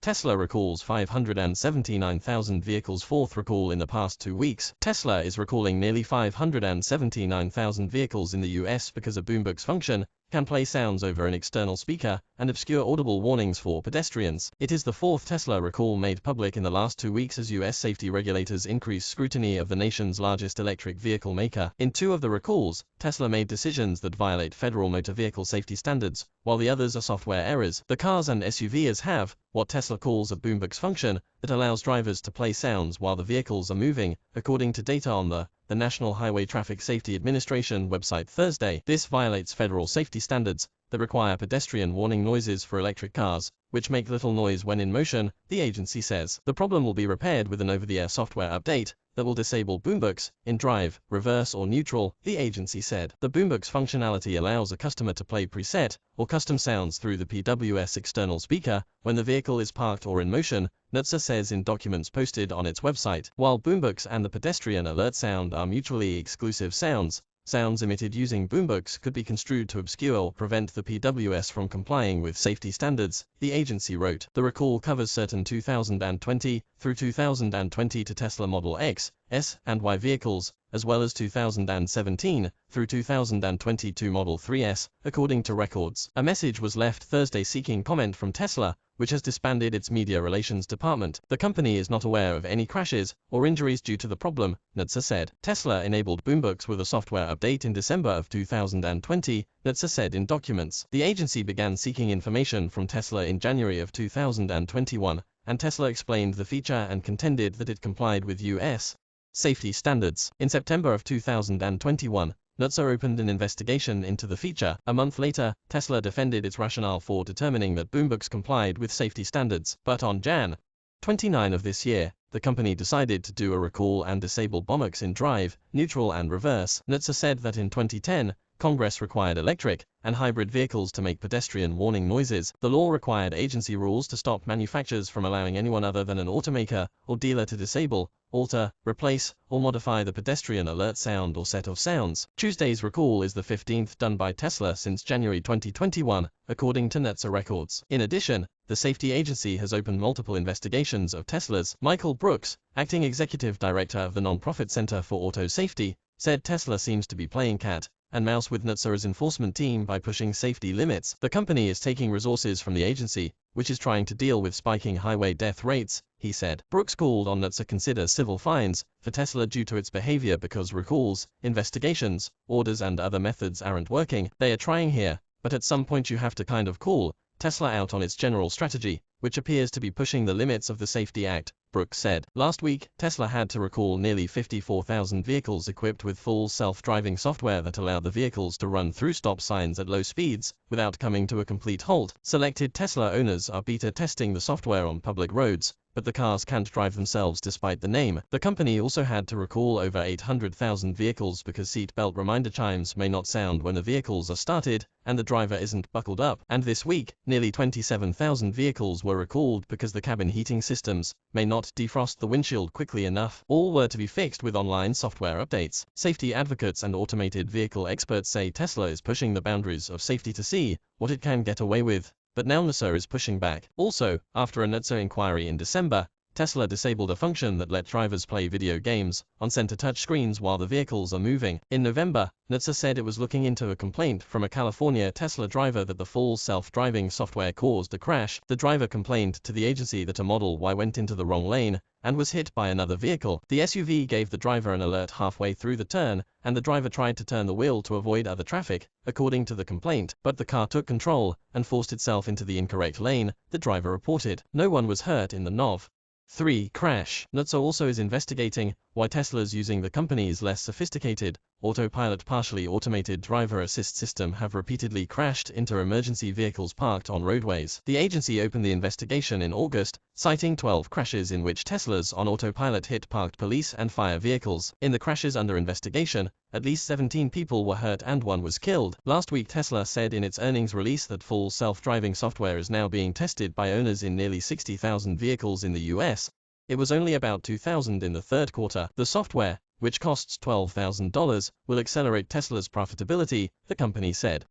Tesla recalls 579,000 vehicles, fourth recall in the past 2 weeks. Tesla is recalling nearly 579,000 vehicles in the US because a Boombox function can play sounds over an external speaker and obscure audible warnings for pedestrians. It is the fourth Tesla recall made public in the last 2 weeks as US safety regulators increase scrutiny of the nation's largest electric vehicle maker. In 2 of the recalls, Tesla made decisions that violate federal motor vehicle safety standards, while the others are software errors. The cars and SUVs have what Tesla calls a Boombox function that allows drivers to play sounds while the vehicles are moving, according to data on the National Highway Traffic Safety Administration website Thursday. This violates federal safety standards that require pedestrian warning noises for electric cars, which make little noise when in motion, the agency says. The problem will be repaired with an over-the-air software update that will disable Boombox in drive, reverse or neutral, the agency said. The Boombox functionality allows a customer to play preset or custom sounds through the PWS external speaker when the vehicle is parked or in motion, NHTSA says in documents posted on its website. While Boombox and the pedestrian alert sound are mutually exclusive sounds, sounds emitted using Boombox could be construed to obscure or prevent the PWS from complying with safety standards, the agency wrote. The recall covers certain 2020 through 2020 to Tesla Model X, S, and Y vehicles, as well as 2017 through 2022 Model 3S, according to records. A message was left Thursday seeking comment from Tesla, which has disbanded its media relations department. The company is not aware of any crashes or injuries due to the problem, NHTSA said. Tesla enabled Boombox with a software update in December of 2020, NHTSA said in documents. The agency began seeking information from Tesla in January of 2021, and Tesla explained the feature and contended that it complied with U.S. safety standards. In September of 2021, NHTSA opened an investigation into the feature. A month later, Tesla defended its rationale for determining that Boombox complied with safety standards. But on Jan. 29 of this year, the company decided to do a recall and disable Bombox in drive, neutral and reverse. NHTSA said that in 2010, Congress required electric and hybrid vehicles to make pedestrian warning noises. The law required agency rules to stop manufacturers from allowing anyone other than an automaker or dealer to disable, alter, replace, or modify the pedestrian alert sound or set of sounds. Tuesday's recall is the 15th done by Tesla since January 2021, according to NHTSA records. In addition, the safety agency has opened multiple investigations of Tesla's. Michael Brooks, acting executive director of the nonprofit Center for Auto Safety, said Tesla seems to be playing cat and mouse with NHTSA's enforcement team by pushing safety limits. The company is taking resources from the agency, which is trying to deal with spiking highway death rates, he said. Brooks called on NHTSA to consider civil fines for Tesla due to its behavior because recalls, investigations, orders and other methods aren't working. They are trying here, but at some point you have to kind of call Tesla out on its general strategy, which appears to be pushing the limits of the Safety Act, Brooks said. Last week, Tesla had to recall nearly 54,000 vehicles equipped with full self-driving software that allowed the vehicles to run through stop signs at low speeds without coming to a complete halt. Selected Tesla owners are beta testing the software on public roads, but the cars can't drive themselves despite the name. The company also had to recall over 800,000 vehicles because seat belt reminder chimes may not sound when the vehicles are started and the driver isn't buckled up. And this week, nearly 27,000 vehicles were recalled because the cabin heating systems may not defrost the windshield quickly enough. All were to be fixed with online software updates. Safety advocates and automated vehicle experts say Tesla is pushing the boundaries of safety to see what it can get away with. But now NHTSA is pushing back. Also, after a NHTSA inquiry in December, Tesla disabled a function that let drivers play video games on center touch screens while the vehicles are moving. In November, NHTSA said it was looking into a complaint from a California Tesla driver that the full self-driving software caused a crash. The driver complained to the agency that a Model Y went into the wrong lane and was hit by another vehicle. The SUV gave the driver an alert halfway through the turn, and the driver tried to turn the wheel to avoid other traffic, according to the complaint, but the car took control and forced itself into the incorrect lane, the driver reported. No one was hurt in the NOV. 3. Crash. NHTSA also is investigating why Tesla's using the company's less sophisticated, autopilot partially automated driver assist system have repeatedly crashed into emergency vehicles parked on roadways. The agency opened the investigation in August, citing 12 crashes in which Teslas on autopilot hit parked police and fire vehicles. In the crashes under investigation, at least 17 people were hurt and 1 was killed. Last week, Tesla said in its earnings release that full self-driving software is now being tested by owners in nearly 60,000 vehicles in the US. It was only about 2,000 in the third quarter. The software, which costs $12,000, will accelerate Tesla's profitability, the company said.